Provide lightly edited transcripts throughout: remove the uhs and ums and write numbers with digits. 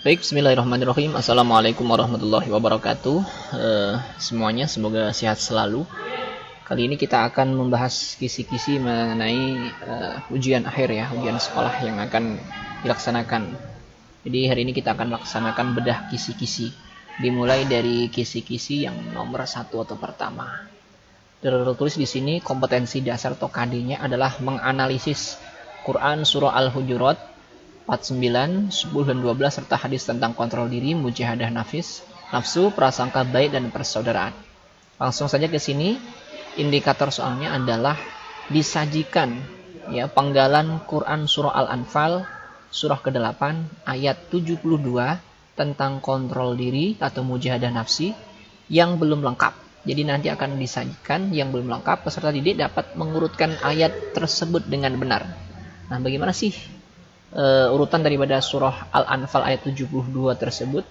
Baik, bismillahirrahmanirrahim. Assalamualaikum warahmatullahi wabarakatuh. Semuanya semoga sehat selalu. Kali ini kita akan membahas kisi-kisi mengenai ujian akhir ya, ujian sekolah yang akan dilaksanakan. Jadi hari ini kita akan laksanakan bedah kisi-kisi. Dimulai dari kisi-kisi yang nomor 1 atau pertama. Tertulis di sini kompetensi dasar atau KD-nya adalah menganalisis Quran surah Al-Hujurat 49, 10 dan 12 serta hadis tentang kontrol diri, mujahadah nafsu, prasangka baik dan persaudaraan. Langsung saja ke sini. Indikator soalnya adalah disajikan ya penggalan Quran surah Al-Anfal surah ke-8 ayat 72 tentang kontrol diri atau mujahadah nafsi yang belum lengkap. Jadi nanti akan disajikan yang belum lengkap, peserta didik dapat mengurutkan ayat tersebut dengan benar. Nah, bagaimana sih urutan daripada surah Al-Anfal ayat 72 tersebut?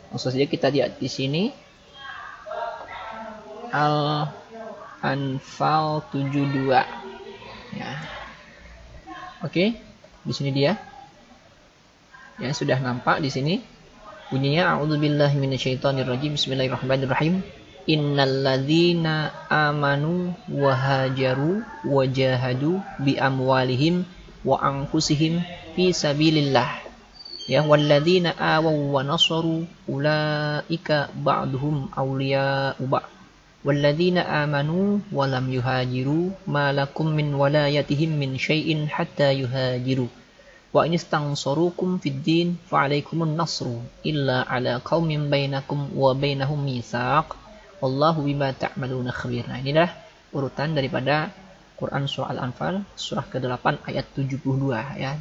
Langsung saja kita lihat di sini. Al-Anfal 72. Ya. Oke, di sini dia. Ya, sudah nampak di sini. Bunyinya a'udzubillahi minasyaitonirrajim. Bismillahirrahmanirrahim. Innalladzina amanu wa hajaru wa jahadu bi amwalihim wa anfusihim fi sabilillah. Ya, walladzina awaw wa nasaru ulaika ba'duhum awliya'u ba'd. Walladzina amanu wa lam yuhajiru ma lakum min walayatihim min syai'in hatta yuhajiru. Wa in istansarukum fid din fa 'alaikumun nasru illa 'ala qaumin bainakum wa bainahum mitsaq. Wallahu bima ta'maluna khabir. Nah, inilah urutan daripada Quran surah Al-Anfal surah ke-8 ayat 72 ya.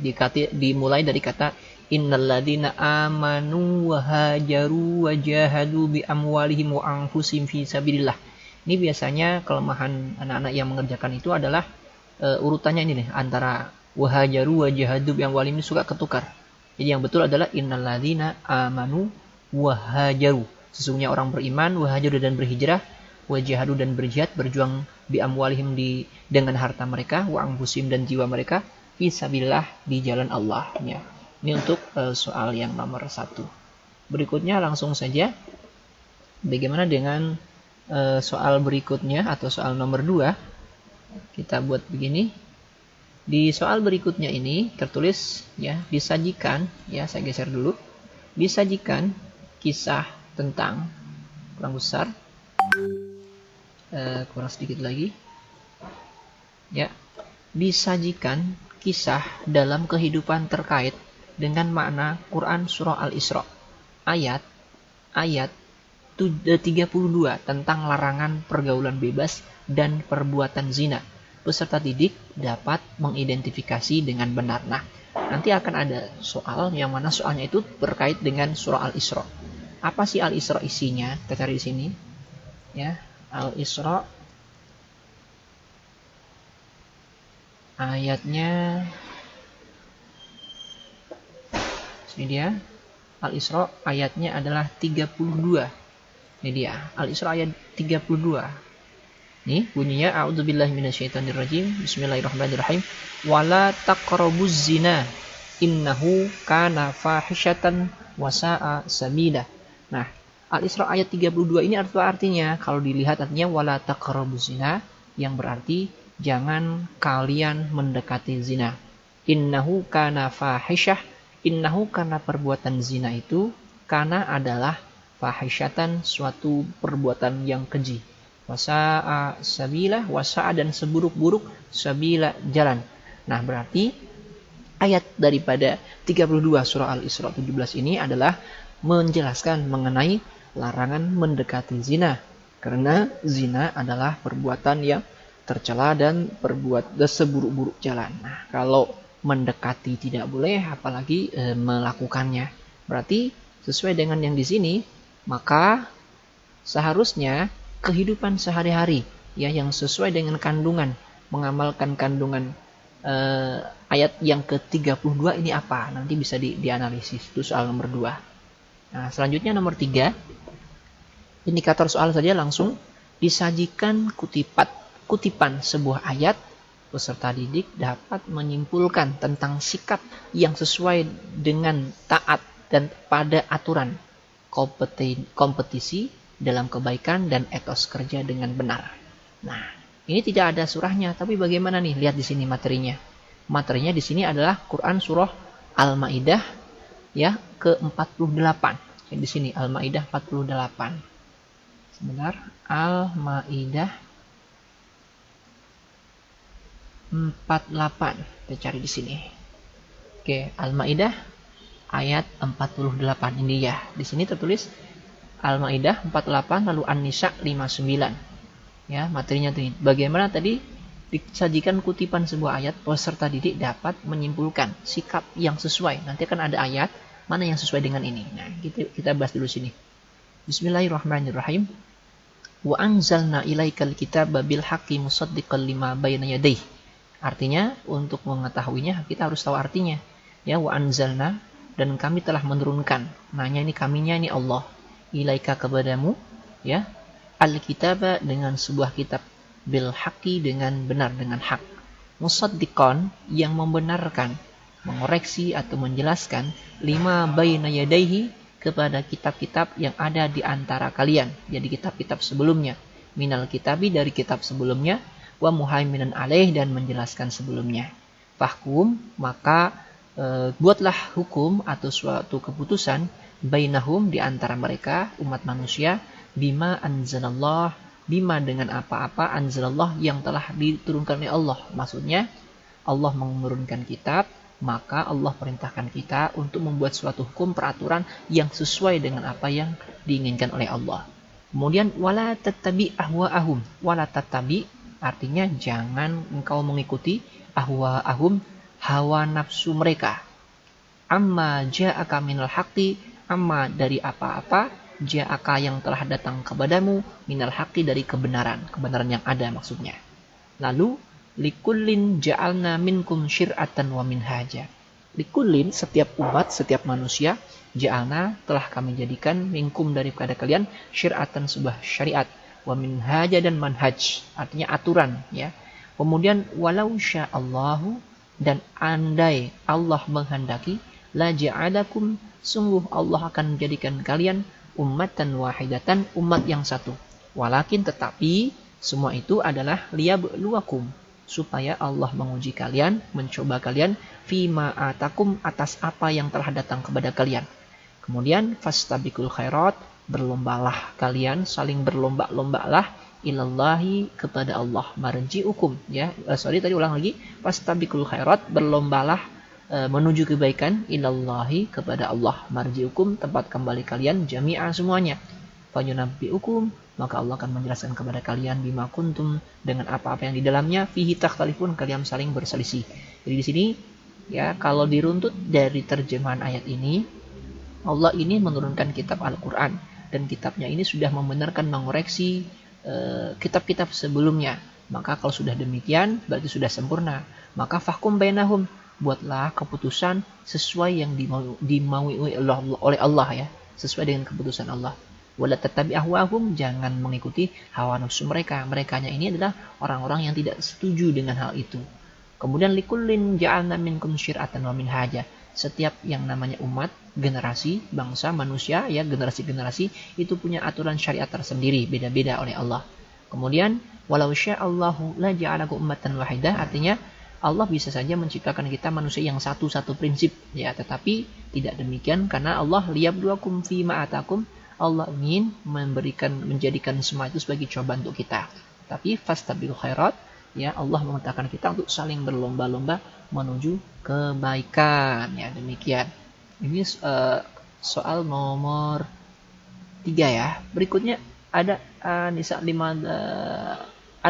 Dimulai dari kata innalladzina amanu wa hajaru wa jahadu bi amwalihim wa anfusihim fi sabilillah. Ini biasanya kelemahan anak-anak yang mengerjakan itu adalah urutannya ini nih, antara wa hajaru wa jahadu bi amwalihim ini suka ketukar. Jadi yang betul adalah innalladzina amanu wa hajaru. Sesungguhnya orang beriman, wa hajaru dan berhijrah, wa jahadu dan berjihad, berjuang bi amwalihim dengan harta mereka, wa anfusihim dan jiwa mereka, fi sabilillah di jalan Allah ya. Ini untuk soal yang nomor 1. Berikutnya langsung saja. Bagaimana dengan soal berikutnya atau soal nomor 2? Kita buat begini. Di soal berikutnya ini tertulis ya, disajikan ya, saya geser dulu. Disajikan kisah tentang kurang besar. Kurang sedikit lagi. Ya. Disajikan kisah dalam kehidupan terkait dengan makna Quran surah Al-Isra ayat 32 tentang larangan pergaulan bebas dan perbuatan zina. Peserta didik dapat mengidentifikasi dengan benar. Nah, nanti akan ada soal yang mana soalnya itu berkait dengan surah Al-Isra. Apa sih Al-Isra isinya? Kita cari di sini. Ya, Al-Isra ayatnya ini dia. Al-Isra ayatnya adalah 32. Ini dia, Al-Isra ayat 32. Nih bunyinya a'udzubillahi minasyaitonirrajim. Bismillahirrahmanirrahim. Wala taqrabuz zina innahu kana fahisyatan wa sa'a sabila. Nah, Al-Isra ayat 32 ini artinya kalau dilihat artinya wala taqrabuz zina, yang berarti jangan kalian mendekati zina. Innahu kana fahisyah. Innahu karena perbuatan zina itu, karena adalah fahisyatan, suatu perbuatan yang keji. Wasa'a sabila, wasa'a dan seburuk-buruk, sabila jalan. Nah, berarti ayat daripada 32 surah Al-Isra 17 ini adalah menjelaskan mengenai larangan mendekati zina. Karena zina adalah perbuatan yang tercela dan seburuk-buruk jalan. Nah, kalau mendekati tidak boleh, apalagi melakukannya. Berarti sesuai dengan yang di sini, maka seharusnya kehidupan sehari-hari ya yang sesuai dengan kandungan, mengamalkan kandungan ayat yang ke-32 ini apa? Nanti bisa dianalisis. Itu soal nomor 2. Nah, selanjutnya nomor 3. Indikator soal saja langsung disajikan kutipan sebuah ayat peserta didik dapat menyimpulkan tentang sikap yang sesuai dengan taat dan pada aturan kompetisi dalam kebaikan dan etos kerja dengan benar. Nah, ini tidak ada surahnya, tapi bagaimana nih? Lihat di sini materinya. Materinya di sini adalah Quran surah Al-Maidah ya ke-48. Di sini Al-Maidah 48. Sebentar, Al-Maidah 48. Kita cari di sini. Oke, Al-Maidah ayat 48 ini ya. Di sini tertulis Al-Maidah 48 lalu An-Nisa 59. Ya, materinya ini. Bagaimana tadi disajikan kutipan sebuah ayat, peserta didik dapat menyimpulkan sikap yang sesuai. Nanti akan ada ayat mana yang sesuai dengan ini. Nah, kita bahas dulu sini. Bismillahirrahmanirrahim. Wa anzalna ilaikal kitaba bil haqqi musaddiqan lima bayna yadayhi. Artinya, untuk mengetahuinya kita harus tahu artinya. Ya, wa anzalna, dan kami telah menurunkan. Nanya ini kaminya ini Allah. Ilaika kepadamu, ya, al-kitaba dengan sebuah kitab, bil haqqi dengan benar, dengan hak, musaddiqan yang membenarkan, mengoreksi atau menjelaskan, lima bayna yadaihi kepada kitab-kitab yang ada di antara kalian, jadi kitab-kitab sebelumnya, minal kitabi dari kitab sebelumnya, wa muhaiminan alaih dan menjelaskan sebelumnya. Fahkum, maka buatlah hukum atau suatu keputusan bainahum di antara mereka umat manusia, bima anzalallah, bima dengan apa-apa anzalallah yang telah diturunkan oleh Allah. Maksudnya Allah menurunkan kitab, maka Allah perintahkan kita untuk membuat suatu hukum peraturan yang sesuai dengan apa yang diinginkan oleh Allah. Kemudian wala tattabi ahwaahum, wala tattabi artinya jangan engkau mengikuti ahwaahum, hawa nafsu mereka. Amma ja'aka minal haqqi, amma dari apa-apa, ja'aka yang telah datang kepadamu, minal haqqi dari kebenaran yang ada maksudnya. Lalu likullin ja'alna minkum syir'atan wa minhaja. Likullin setiap umat, setiap manusia, ja'alna telah kami jadikan minkum daripada kalian syir'atan sebuah syariat, wa minhaja dan manhaj, artinya aturan ya. Kemudian walau sya'allahu, dan andai Allah menghendaki, la ja'alakum, sungguh Allah akan menjadikan kalian ummatan wahidatan, umat yang satu. Walakin tetapi semua itu adalah liyabluwakum, supaya Allah menguji kalian, mencoba kalian, fima atakum, atas apa yang telah datang kepada kalian. Kemudian fastabiqul khairat, berlombalah kalian, saling berlomba-lombalah, ilallahi, kepada Allah, marji'ukum ya. Tadi ulang lagi, fastabiqul khairat, berlombalah menuju kebaikan, ilallahi, kepada Allah, marji'ukum, tempat kembali kalian, jami'a, semuanya. Fayunabbi'ukum, maka Allah akan menjelaskan kepada kalian, bima kuntum, dengan apa-apa yang di dalamnya, fihi takhtalifun, kalian saling berselisih. Jadi di sini ya, kalau diruntut dari terjemahan ayat ini, Allah ini menurunkan kitab Al-Quran, dan kitabnya ini sudah membenarkan, mengoreksi kitab-kitab sebelumnya. Maka kalau sudah demikian, berarti sudah sempurna. Maka fahkum bainahum, buatlah keputusan sesuai yang dimaui oleh Allah ya, sesuai dengan keputusan Allah. Wala tattabi ahwahum, jangan mengikuti hawa nafsu mereka. Merekanya ini adalah orang-orang yang tidak setuju dengan hal itu. Kemudian likullin ja'alna minkum syir'atan wa minhaja. Setiap yang namanya umat, generasi, bangsa, manusia ya, generasi-generasi itu punya aturan syariat tersendiri, beda-beda oleh Allah. Kemudian walau sya'allahu la ja'alakum ummatan wahidah, artinya Allah bisa saja menciptakan kita manusia yang satu prinsip ya, tetapi tidak demikian, karena Allah liyabluwakum fima atakum, Allah ingin menjadikan semua itu sebagai cobaan untuk kita. Tapi fastabiqul khairat ya, Allah mengatakan kita untuk saling berlomba-lomba menuju kebaikan ya, demikian. Ini soal nomor 3 ya. Berikutnya ada An-Nisa 59.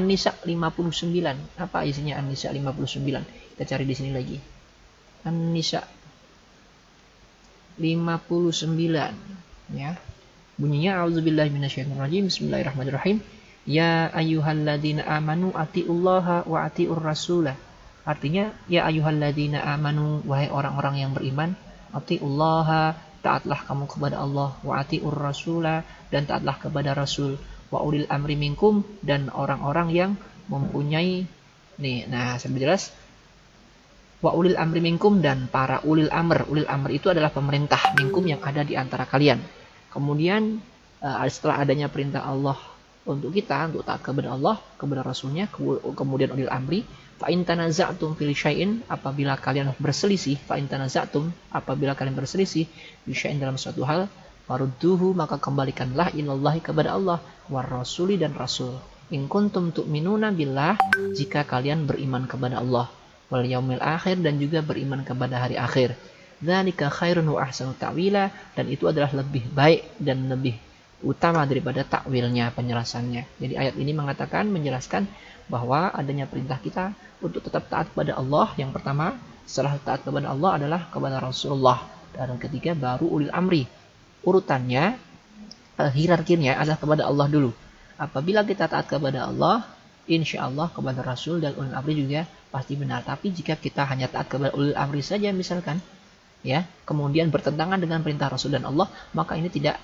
Apa isinya An-Nisa 59? Kita cari di sini lagi. An-Nisa 59 ya. Bunyinya a'udzubillahi minasyaitonirrajim. Bismillahirrahmanirrahim. Ya ayyuhalladzina amanu atiullaha wa atiur rasulah. Artinya ya ayyuhalladzina amanu, wahai orang-orang yang beriman, atiullaha, taatlah kamu kepada Allah, wa atiur rasulah, dan taatlah kepada Rasul, wa ulil amri minkum, dan orang-orang yang mempunyai nih. Nah, sambil jelas Wa ulil amri minkum, dan para ulil amr. Ulil amr itu adalah pemerintah minkum yang ada di antara kalian. Kemudian setelah adanya perintah Allah untuk kita untuk taat kepada Allah, kepada Rasulnya, kemudian ulil amri, fa in tanaza'tum fil syai'in, apabila kalian berselisih, fa in tanaza'tum, apabila kalian berselisih bi syai'in dalam suatu hal, farudduhu, maka kembalikanlah ilallahi, kepada Allah, war rasuli, dan Rasul. In kuntum tu'minuna billah, jika kalian beriman kepada Allah, wal yaumil akhir, dan juga beriman kepada hari akhir. Dzalika khairun wa ahsanu ta'wila, dan itu adalah lebih baik dan lebih utama daripada takwilnya, penjelasannya. Jadi ayat ini menjelaskan bahwa adanya perintah kita untuk tetap taat kepada Allah. Yang pertama, setelah taat kepada Allah adalah kepada Rasulullah. Dan yang ketiga baru ulil amri. Urutannya, hierarkinya adalah kepada Allah dulu. Apabila kita taat kepada Allah, insya Allah kepada Rasul dan ulil amri juga pasti benar. Tapi jika kita hanya taat kepada ulil amri saja misalkan, ya, kemudian bertentangan dengan perintah Rasul dan Allah, maka ini tidak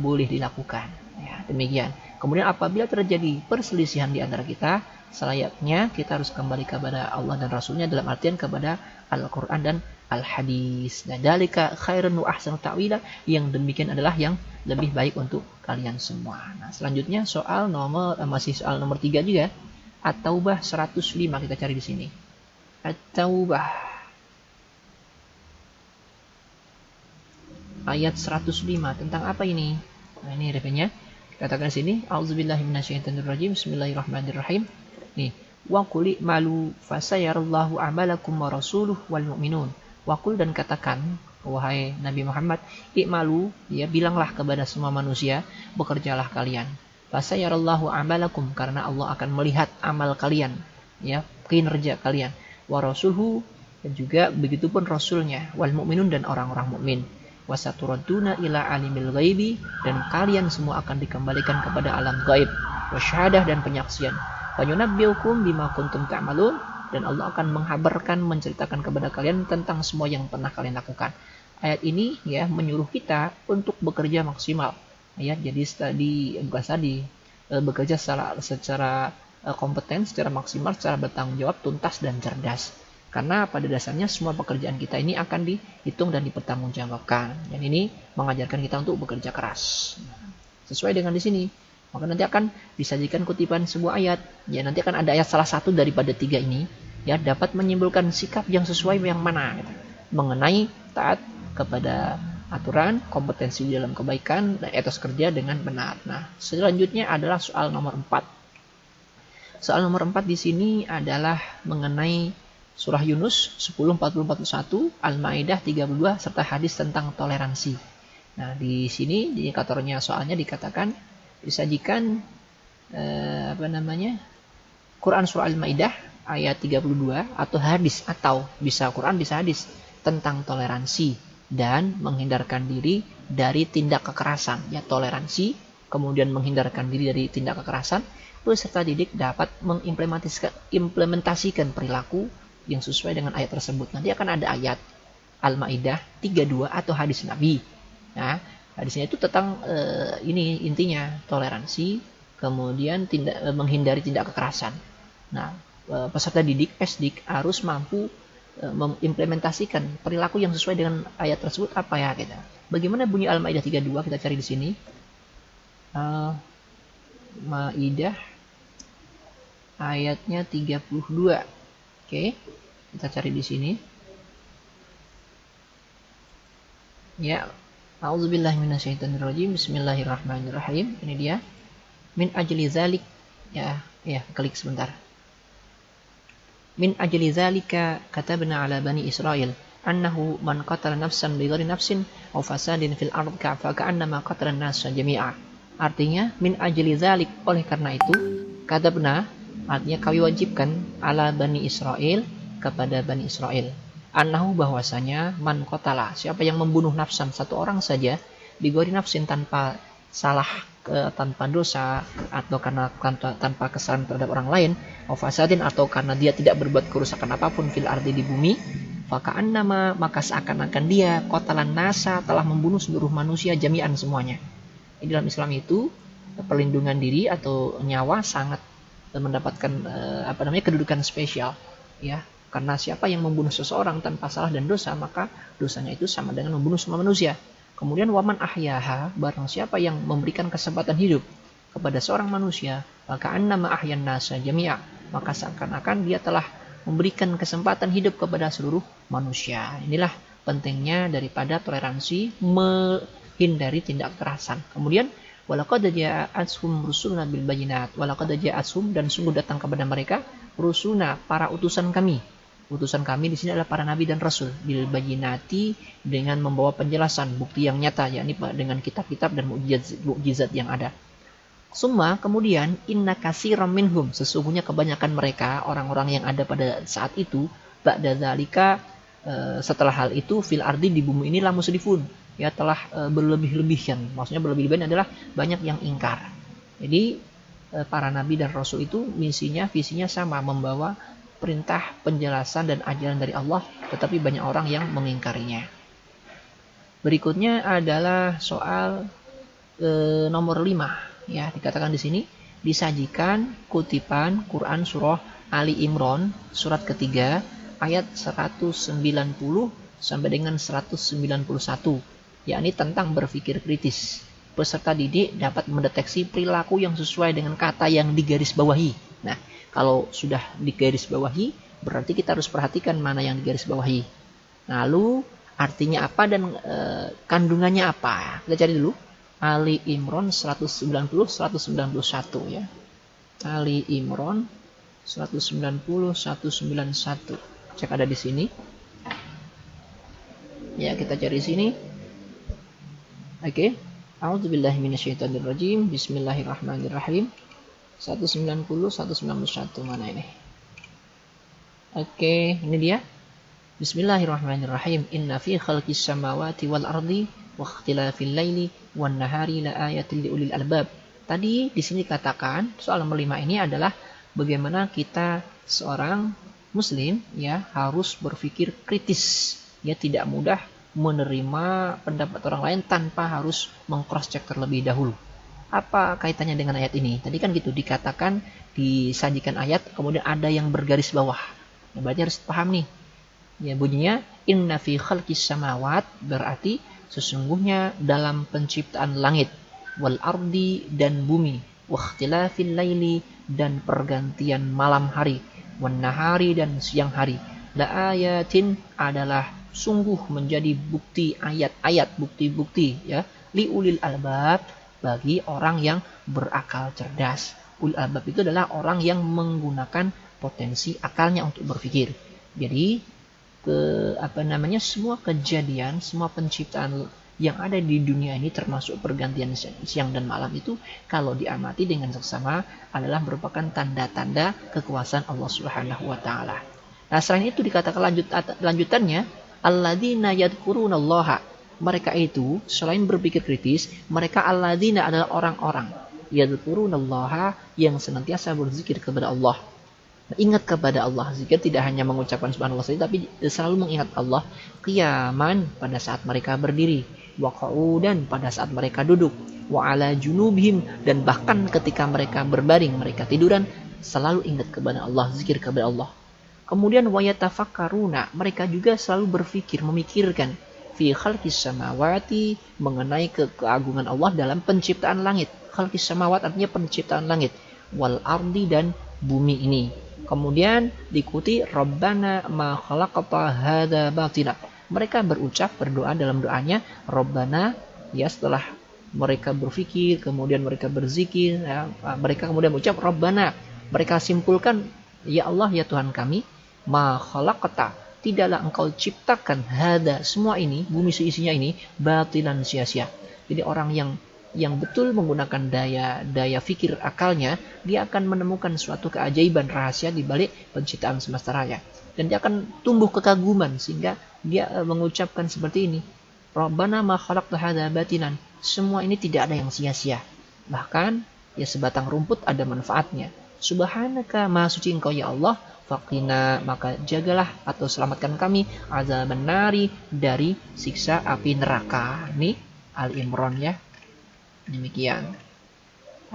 boleh dilakukan. Ya, demikian. Kemudian apabila terjadi perselisihan di antara kita, selayaknya kita harus kembali kepada Allah dan Rasulnya, dalam artian kepada Al-Quran dan Al-Hadis. Dan dzalika khairun wa ahsanu ta'wila, yang demikian adalah yang lebih baik untuk kalian semua. Nah, selanjutnya masih soal nomor 3 juga. At-Taubah 105 kita cari di sini. At-Taubah ayat 105, tentang apa ini? Nah, ini referensinya. Katakan sini, auzubillahi minasyaitonirrajim, bismillahirrahmanirrahim. Nih, wa qul malu fasayarallahu amalakum wa rasuluhu wal mu'minun. Wa qul, dan katakan, wahai Nabi Muhammad, i'malu, ya, bilanglah kepada semua manusia, bekerjalah kalian. Fasayarallahu amalakum, karena Allah akan melihat amal kalian, ya, kinerja kalian. Wa rasuluhu, dan juga begitupun rasulnya, wal mu'minun, dan orang-orang mukmin. Wasaturaduna ila alimil ghaibi, dan kalian semua akan dikembalikan kepada alam gaib, wasyahadah, dan penyaksian. Fayunabbiukum bima kuntum ta'malun, dan Allah akan menghabarkan, menceritakan kepada kalian tentang semua yang pernah kalian lakukan. Ayat ini, ya, menyuruh kita untuk bekerja maksimal, ya. Jadi bekerja secara kompeten, secara maksimal, secara bertanggung jawab, tuntas, dan cerdas. Karena pada dasarnya semua pekerjaan kita ini akan dihitung dan dipertanggungjawabkan. Dan ini mengajarkan kita untuk bekerja keras. Sesuai dengan di sini. Maka nanti akan disajikan kutipan sebuah ayat. Ya, nanti akan ada ayat salah satu daripada 3 ini, ya, dapat menyimpulkan sikap yang sesuai yang mana, gitu, mengenai taat kepada aturan, kompetensi dalam kebaikan, dan etos kerja dengan benar. Nah, selanjutnya adalah soal nomor 4. Soal nomor 4 di sini adalah mengenai Surah Yunus 10:40-41, Al-Maidah 32, serta hadis tentang toleransi. Nah, di sini di indikatornya soalnya dikatakan disajikan Quran surah Al-Maidah ayat 32 atau hadis, atau bisa Quran bisa hadis, tentang toleransi dan menghindarkan diri dari tindak kekerasan. Ya, toleransi, kemudian menghindarkan diri dari tindak kekerasan, peserta didik dapat mengimplementasikan perilaku yang sesuai dengan ayat tersebut. Nanti akan ada ayat Al-Maidah 32 atau hadis Nabi. Nah, hadisnya itu tentang ini intinya toleransi, kemudian menghindari tindak kekerasan. Nah, peserta didik SD harus mampu mengimplementasikan perilaku yang sesuai dengan ayat tersebut apa, ya, gitu. Bagaimana bunyi Al-Maidah 32? Kita cari di sini. Al-Maidah ayatnya 32. Oke, kita cari di sini. Ya, auzubillahi minasyaitonirrajim, bismillahirrahmanirrahim. Ini dia. Min ajli zalik, ya, klik sebentar. Min ajli zalika katabna ala bani Israil annahu man qatala nafsan bighairi nafsin aw fasadin fil ard ka'annama qatala an-nasa jami'a. Artinya, min ajli zalik, oleh karena itu, katabna, artinya kami wajibkan, ala Bani Israel, kepada Bani Israel, annahu, bahwasanya, man qatala, siapa yang membunuh nafsan, satu orang saja, bighairi nafsin, tanpa salah, tanpa dosa, atau karena tanpa kesalahan terhadap orang lain, au fasadin, atau karena dia tidak berbuat kerusakan apapun, fil ardi, di bumi, faka'annama, maka seakan-akan dia, qatalan nasa, telah membunuh seluruh manusia jami'an, semuanya. Di dalam Islam itu, perlindungan diri atau nyawa sangat mendapatkan kedudukan spesial, ya, Karena siapa yang membunuh seseorang tanpa salah dan dosa, maka dosanya itu sama dengan membunuh semua manusia. Kemudian waman ahyaha, barang siapa yang memberikan kesempatan hidup kepada seorang manusia, maka annama ahyan nasa jami'a, maka seakan-akan dia telah memberikan kesempatan hidup kepada seluruh manusia. Inilah pentingnya daripada toleransi, menghindari tindak kekerasan. Kemudian walaqad ja'atuhum rusuluna bil bayyinat, walaqad ja'atuhum, dan sungguh datang kepada mereka rusuluna, para utusan kami. Utusan kami di sini adalah para nabi dan rasul, bil bayyinati, dengan membawa penjelasan, bukti yang nyata, yakni dengan kitab-kitab dan mukjizat yang ada. Summa, kemudian inna katsiran minhum, sesungguhnya kebanyakan mereka, orang-orang yang ada pada saat itu, ba'da dzalika, setelah hal itu, fil ardi, di bumi ini, musrifun, ya telah berlebih-lebihan. Maksudnya berlebih-lebihan adalah banyak yang ingkar. Jadi para nabi dan rasul itu misinya, visinya sama, membawa perintah, penjelasan dan ajaran dari Allah, tetapi banyak orang yang mengingkarinya. Berikutnya adalah soal nomor 5. Ya, dikatakan di sini disajikan kutipan Quran surah Ali Imran surat ketiga ayat 190 sampai dengan 191, yakni tentang berpikir kritis. Peserta didik dapat mendeteksi perilaku yang sesuai dengan kata yang digarisbawahi. Nah, kalau sudah digarisbawahi, berarti kita harus perhatikan mana yang digarisbawahi. Lalu artinya apa dan kandungannya apa? Kita cari dulu. Ali Imran 190-191 ya. Ali Imran 190-191. Cek ada di sini. Ya, kita cari sini. Oke. A'udzubillahi minasyaitonirrajim. Bismillahirrahmanirrahim. 190-191 mana ini? Oke, ini dia. Bismillahirrahmanirrahim. Inna fi khalqis samawati wal ardi wa ikhtilafil laili wan nahari la ayatil liulil albab. Tadi di sini katakan soal nomor 5 ini adalah bagaimana kita seorang muslim ya harus berpikir kritis. Ya, tidak mudah menerima pendapat orang lain tanpa harus meng-cross check terlebih dahulu. Apa kaitannya dengan ayat ini? Tadi kan gitu dikatakan, disajikan ayat kemudian ada yang bergaris bawah. Ya, berarti harus paham nih. Ya, bunyinya inna fi khalqis samawat, berarti sesungguhnya dalam penciptaan langit, wal ardi, dan bumi, wa ikhtilafil laili, dan pergantian malam hari, wan nahari, dan siang hari, la ayatin, adalah sungguh menjadi bukti, ayat-ayat, bukti-bukti ya, li ulil albab, bagi orang yang berakal cerdas. Ulil albab itu adalah orang yang menggunakan potensi akalnya untuk berpikir. Jadi semua kejadian, semua penciptaan yang ada di dunia ini termasuk pergantian siang dan malam itu kalau diamati dengan seksama adalah merupakan tanda-tanda kekuasaan Allah Subhanahu wa taala. Nah, selain itu dikatakan lanjutannya alladzina yadhkurunallaha, mereka itu selain berpikir kritis, mereka alladzina adalah orang-orang yadhkurunallaha yang senantiasa berzikir kepada Allah. Ingat kepada Allah. Zikir tidak hanya mengucapkan subhanallah saja, tapi selalu mengingat Allah. Qiyaman, pada saat mereka berdiri, wa qu'udan, pada saat mereka duduk, wa ala junubihim, dan bahkan ketika mereka berbaring, mereka tiduran, selalu ingat kepada Allah, zikir kepada Allah. Kemudian wa yatafakkaruna, mereka juga selalu berpikir, memikirkan fi khalqis samawati, mengenai keagungan Allah dalam penciptaan langit. Khalqis samawat artinya penciptaan langit, wal ardi, dan bumi ini. Kemudian diikuti Rabbana ma khalaqta hadza batila. Mereka berucap, berdoa dalam doanya Rabbana, ya setelah mereka berpikir, kemudian mereka berzikir, ya, mereka kemudian mengucap Rabbana. Mereka simpulkan, ya Allah, ya Tuhan kami, ma khalaqta, tidaklah engkau ciptakan hadza, semua ini, bumi seisinya ini, batilan, sia-sia. Jadi orang yang betul menggunakan daya fikir akalnya, dia akan menemukan suatu keajaiban rahasia di balik penciptaan semesta raya. Dan dia akan tumbuh kekaguman sehingga dia mengucapkan seperti ini. Rabbana ma khalaqta hadza batilan. Semua ini tidak ada yang sia-sia. Bahkan ya sebatang rumput ada manfaatnya. Subhanaka, maha suci engkau ya Allah, faqina, maka jagalah atau selamatkan kami, azaban nari, dari siksa api neraka. Ini Al-Imran ya. Demikian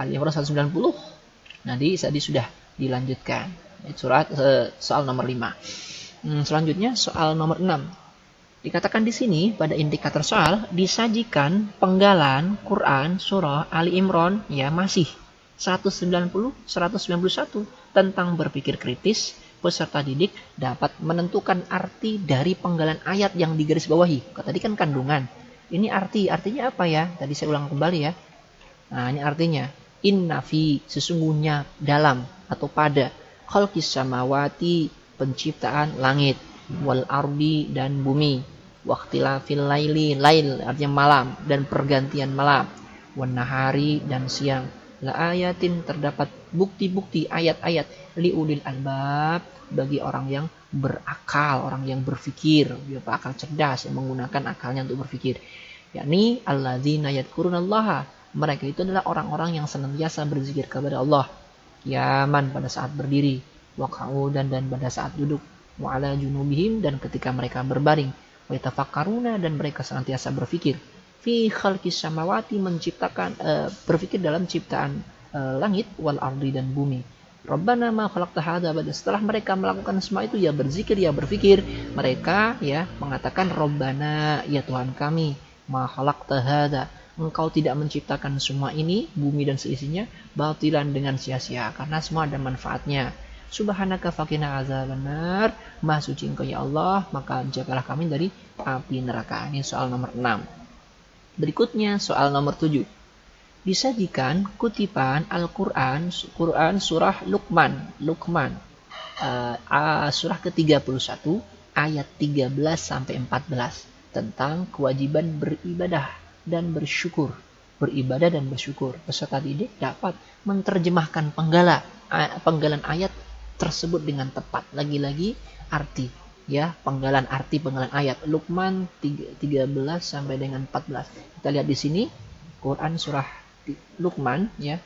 Al-Imran 190. Tadi sudah dilanjutkan surat soal nomor 5. Selanjutnya soal nomor 6. Dikatakan di sini pada indikator soal disajikan penggalan Quran surah Ali Imran ya masih 190 191 tentang berpikir kritis. Peserta didik dapat menentukan arti dari penggalan ayat yang digarisbawahi. Tadi kan kandungan. Ini artinya apa ya? Tadi saya ulang kembali ya. Nah, ini artinya inna fi sesungguhnya dalam atau pada khalqis samawati penciptaan langit wal ardi dan bumi waqtilafil laili lail artinya malam dan pergantian malam wan nahari dan siang la ayatin terdapat bukti-bukti ayat-ayat liulil albab bagi orang yang berakal, orang yang berpikir, akal cerdas yang menggunakan akalnya untuk berpikir. Yakni alladzina yadhkurunallaha, mereka itu adalah orang-orang yang senantiasa berzikir kepada Allah. Qiyaman pada saat berdiri, wa qu'udan dan pada saat duduk, wa ala junubihim dan ketika mereka berbaring. Wa yatafakkaruna dan mereka senantiasa berpikir fi khalqis samawati menciptakan berpikir dalam ciptaan langit wal ardi dan bumi. Rabbana ma khalaqta hadza setelah mereka melakukan semua itu ya berzikir ya berpikir mereka ya mengatakan Rabbana ya Tuhan kami ma khalaqta hadza engkau tidak menciptakan semua ini bumi dan seisinya batilan dengan sia-sia karena semua ada manfaatnya. Subhanaka faqina azabannar, Maha suci Engkau ya Allah, maka jagalah kami dari api neraka. Ini soal nomor 6. Berikutnya soal nomor 7. Disajikan kutipan Al-Quran surah Luqman surah ke-31 ayat 13 sampai 14 tentang kewajiban beribadah dan bersyukur. Peserta didik dapat menerjemahkan penggalan ayat tersebut dengan tepat. Lagi-lagi arti ya, penggalan ayat Luqman 13 sampai dengan 14. Kita lihat di sini Quran surah Luqman ya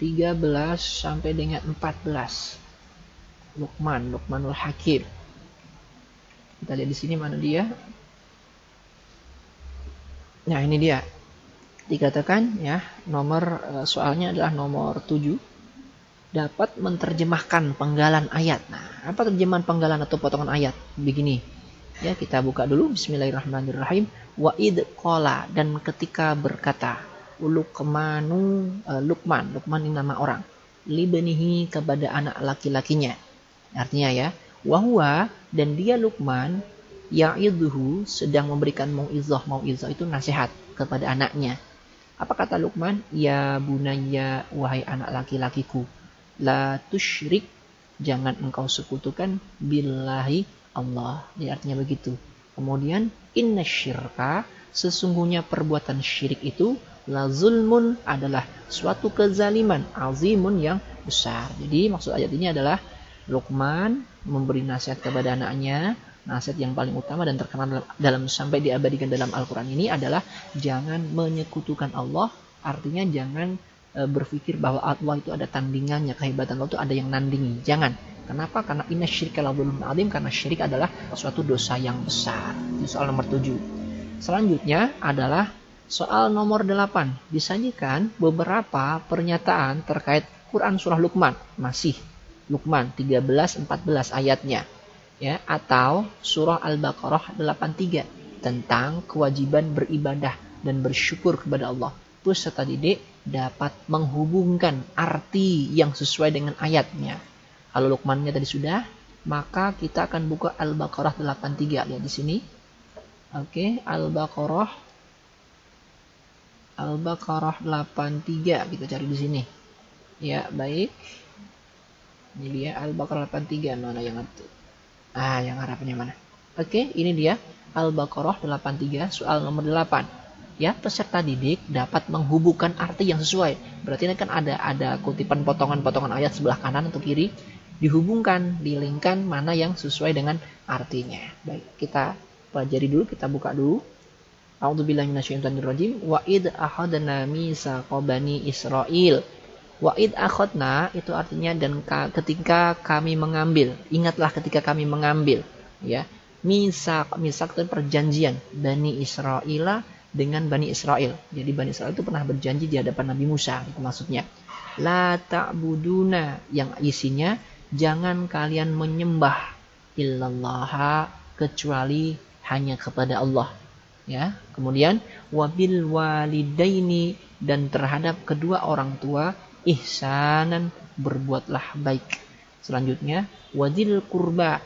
13 sampai dengan 14. Luqmanul Hakim. Kita lihat di sini mana dia? Nah, ini dia. Dikatakan ya, nomor soalnya adalah nomor 7. Dapat menerjemahkan penggalan ayat. Nah, apa terjemahan penggalan atau potongan ayat? Begini. Ya, kita buka dulu bismillahirrahmanirrahim. Wa id qala dan ketika berkata Luqman ini nama orang libnihi kepada anak laki-lakinya. Artinya ya, wahwa dan dia Luqman ya'idhu sedang memberikan mau'izah itu nasihat kepada anaknya. Apa kata Luqman? Ya bunayya wahai anak laki-lakiku, la tusyrik jangan engkau sekutukan billahi Allah. Ini artinya begitu. Kemudian inna syirka sesungguhnya perbuatan syirik itu la zulmun adalah suatu kezaliman azimun yang besar. Jadi maksud ayat ini adalah Luqman memberi nasihat kepada anaknya. Nasihat yang paling utama dan terkenal dalam sampai diabadikan dalam Al-Quran ini adalah jangan menyekutukan Allah. Artinya jangan berpikir bahwa Allah itu ada tandingannya, kehebatan Allah itu ada yang nandingi. Jangan. Kenapa? Karena inna syirka la dzulmun adzim, karena syirik adalah suatu dosa yang besar. Itu soal nomor 7. Selanjutnya adalah soal nomor 8. Disajikan beberapa pernyataan terkait Quran surah Luqman. Masih Luqman 13-14 ayatnya. Ya, atau surah Al-Baqarah 83 tentang kewajiban beribadah dan bersyukur kepada Allah. Peserta didik dapat menghubungkan arti yang sesuai dengan ayatnya. Kalau Luqmannya tadi sudah, maka kita akan buka Al-Baqarah 83. Lihat di sini. Oke, Al-Baqarah 83 kita cari di sini. Ya, baik. Ini dia Al-Baqarah 83 mana yang itu? Yang harapannya mana? Oke, ini dia Al-Baqarah 83 soal nomor 8. Ya, peserta didik dapat menghubungkan arti yang sesuai. Berarti ini kan ada kutipan potongan-potongan ayat sebelah kanan atau kiri, dihubungkan, dilingkan mana yang sesuai dengan artinya. Baik, kita pelajari dulu, kita buka dulu. A'udzubillahi minasyaitonirrajim. Wa id akhadna mitsaqa bani Israil. Wa id akhadna itu artinya dan ketika kami mengambil. Ingatlah ketika kami mengambil, ya. Mitsak itu perjanjian Bani Israil dengan Bani Israel. Jadi Bani Israel itu pernah berjanji di hadapan Nabi Musa, itu maksudnya. La ta'buduna yang isinya jangan kalian menyembah illallah kecuali hanya kepada Allah. Ya, kemudian wabil walidaini, dan terhadap kedua orang tua ihsanan, berbuatlah baik. Selanjutnya wazil kurba,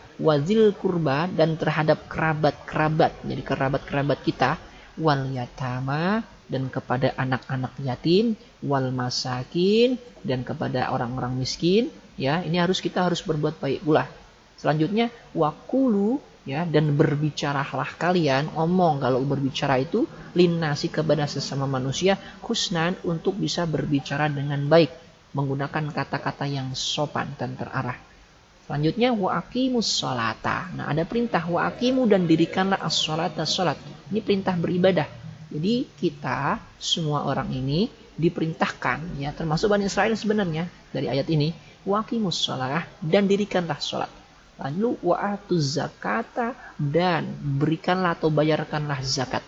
dan terhadap kerabat-kerabat, jadi kerabat-kerabat kita, wal yatama, dan kepada anak-anak yatim, wal masakin, dan kepada orang-orang miskin. Ya, ini kita harus berbuat baik pula. Selanjutnya wakulu, ya, dan berbicaralah kalian, ngomong kalau berbicara itu linnasi, kepada sesama manusia, husnan, untuk bisa berbicara dengan baik, menggunakan kata-kata yang sopan dan terarah. Selanjutnya wa aqimus sholata. Nah, ada perintah wa aqimu, dan dirikanlah as-sholata, sholat. Ini perintah beribadah. Jadi kita semua orang ini diperintahkan, ya, termasuk Bani Israel sebenarnya dari ayat ini, wa aqimus sholah, dan dirikanlah sholat. Lalu wa atuz zakata, dan berikanlah atau bayarkanlah zakat.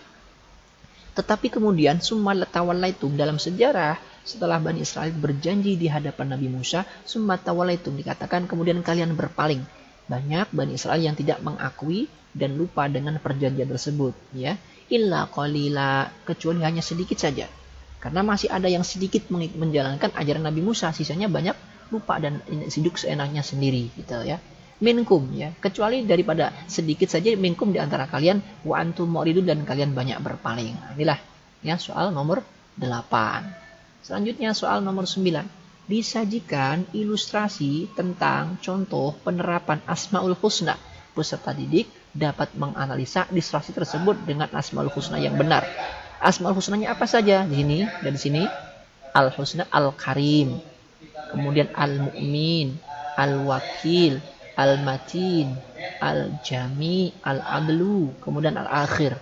Tetapi kemudian summa tawallaitum, dalam sejarah setelah Bani Israel berjanji di hadapan Nabi Musa, summa tawallaitum, dikatakan kemudian kalian berpaling. Banyak Bani Israel yang tidak mengakui dan lupa dengan perjanjian tersebut, ya. Illa qalila, kecuali hanya sedikit saja. Karena masih ada yang sedikit menjalankan ajaran Nabi Musa, sisanya banyak lupa dan hidup seenaknya sendiri, gitu ya. Minkum, ya, kecuali daripada sedikit saja minkum di antara kalian, wa antum mu'ridun, dan kalian banyak berpaling. Inilah ya soal nomor 8. Selanjutnya soal nomor 9. Disajikan ilustrasi tentang contoh penerapan Asmaul Husna. Peserta didik dapat menganalisa ilustrasi tersebut dengan Asmaul Husna yang benar. Asmaul Husnanya apa saja? Di sini dan di sini Al-Husna Al-Karim, kemudian Al-Mu'min, Al-Wakil, Al-Matin, Al-Jami, Al-Adlu, kemudian Al-Akhir.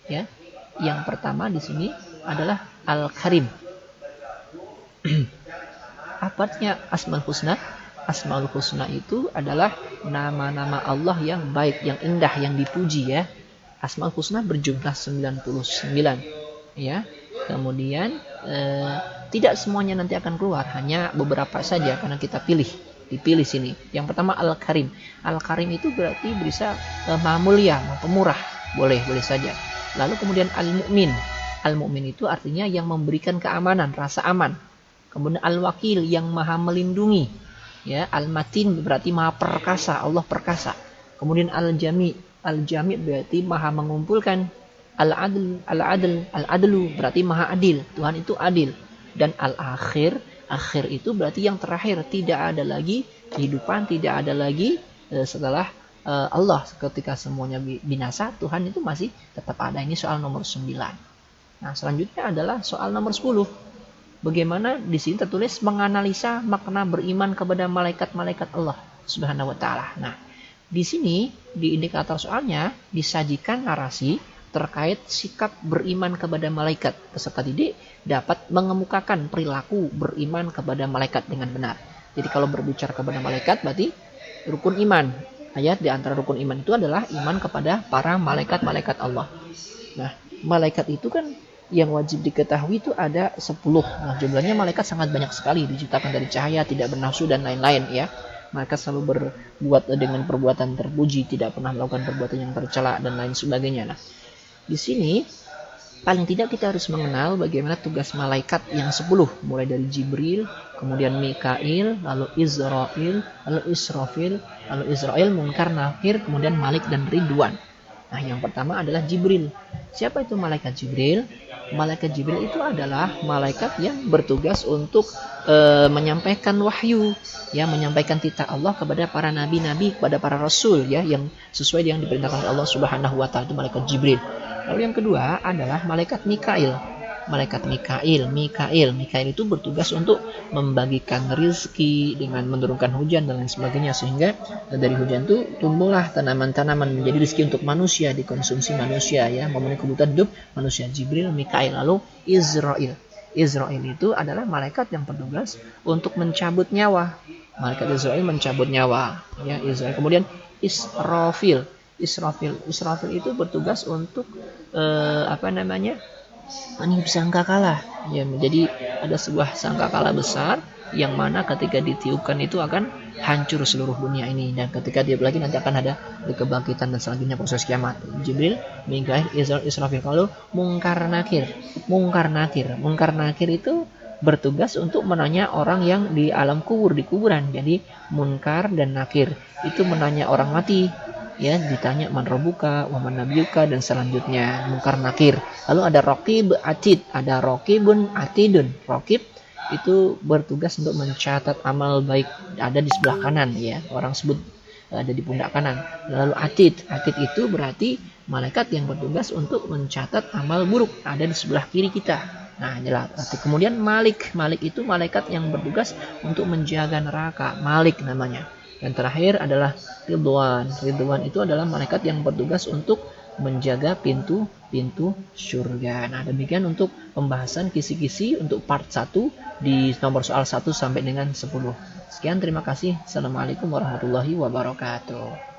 Ya. Yang pertama di sini adalah Al-Karim. Apa artinya Asmaul Husna? Asmaul Husna itu adalah nama-nama Allah yang baik, yang indah, yang dipuji, ya. Asmaul Husna berjumlah 99, ya. Kemudian tidak semuanya nanti akan keluar, hanya beberapa saja karena kita dipilih sini. Yang pertama Al-Karim. Al-Karim itu berarti bisa Maha Mulia, Maha Pemurah. Boleh saja. Lalu kemudian Al-Mu'min. Al-Mu'min itu artinya yang memberikan keamanan, rasa aman. Kemudian Al-Wakil, yang Maha melindungi. Ya, Al-Matin berarti Maha perkasa, Allah perkasa. Kemudian Al-Jami. Al-Jami berarti Maha mengumpulkan. Al-Adlu berarti Maha adil. Tuhan itu adil. Dan Al-Akhir, akhir itu berarti yang terakhir, tidak ada lagi kehidupan, tidak ada lagi setelah Allah. Ketika semuanya binasa, Tuhan itu masih tetap ada. Ini soal nomor 9. Nah, selanjutnya adalah soal nomor 10. Bagaimana di sini tertulis menganalisa makna beriman kepada malaikat-malaikat Allah Subhanahu wa taala. Nah, di sini di indikator soalnya disajikan narasi terkait sikap beriman kepada malaikat. Peserta didik dapat mengemukakan perilaku beriman kepada malaikat dengan benar. Jadi kalau berbicara kepada malaikat berarti rukun iman. Ayat di antara rukun iman itu adalah iman kepada para malaikat-malaikat Allah. Nah, malaikat itu kan yang wajib diketahui itu ada 10. Nah, jumlahnya malaikat sangat banyak sekali, diciptakan dari cahaya, tidak bernafsu dan lain-lain, ya. Malaikat selalu berbuat dengan perbuatan terpuji, tidak pernah melakukan perbuatan yang tercela dan lain sebagainya. Nah, di sini paling tidak kita harus mengenal bagaimana tugas malaikat yang 10, mulai dari Jibril, kemudian Mikail, lalu Israfil, lalu Israfil, lalu Israel, Munkar, Nakir, kemudian Malik dan Ridwan. Nah, yang pertama adalah Jibril. Siapa itu malaikat Jibril? Malaikat Jibril itu adalah malaikat yang bertugas untuk menyampaikan wahyu, ya, menyampaikan titah Allah kepada para nabi-nabi, kepada para rasul, ya, yang sesuai dengan diperintahkan oleh Allah Subhanahu wa taala, itu malaikat Jibril. Lalu yang kedua adalah malaikat Mikail. Malaikat Mikail itu bertugas untuk membagikan rezeki dengan menurunkan hujan dan lain sebagainya, sehingga dari hujan itu tumbuhlah tanaman-tanaman menjadi rezeki untuk manusia, dikonsumsi manusia, ya, memenuhi kebutuhan hidup manusia. Jibril, Mikail. Lalu Israel itu adalah malaikat yang bertugas untuk mencabut nyawa. Malaikat Israel mencabut nyawa, ya, Israel. Kemudian Israfil itu bertugas untuk meniup sangkakala, ya. Jadi ada sebuah sangkakala besar yang mana ketika ditiupkan itu akan hancur seluruh dunia ini, dan ketika dia lagi nanti akan ada kebangkitan dan selanjutnya proses kiamat. Jibril, Mikail, Israfil. Kalau Munkar Nakir itu bertugas untuk menanya orang yang di alam kubur, di kuburan. Jadi Munkar dan Nakir itu menanya orang mati, ya, ditanya man rabbuka wa man nabiyuka dan selanjutnya. Munkar Nakir. Lalu ada Raqib Atid, ada Raqibun Atidun. Raqib itu bertugas untuk mencatat amal baik, ada di sebelah kanan, ya, orang sebut ada di pundak kanan. Lalu Atid itu berarti malaikat yang bertugas untuk mencatat amal buruk, ada di sebelah kiri kita. Nah, jelas. Kemudian Malik itu malaikat yang bertugas untuk menjaga neraka, Malik namanya. Dan terakhir adalah Ridwan itu adalah malaikat yang bertugas untuk menjaga pintu surga. Nah, demikian untuk pembahasan kisi-kisi untuk part 1 di nomor soal 1 sampai dengan 10. Sekian, terima kasih. Assalamualaikum warahmatullahi wabarakatuh.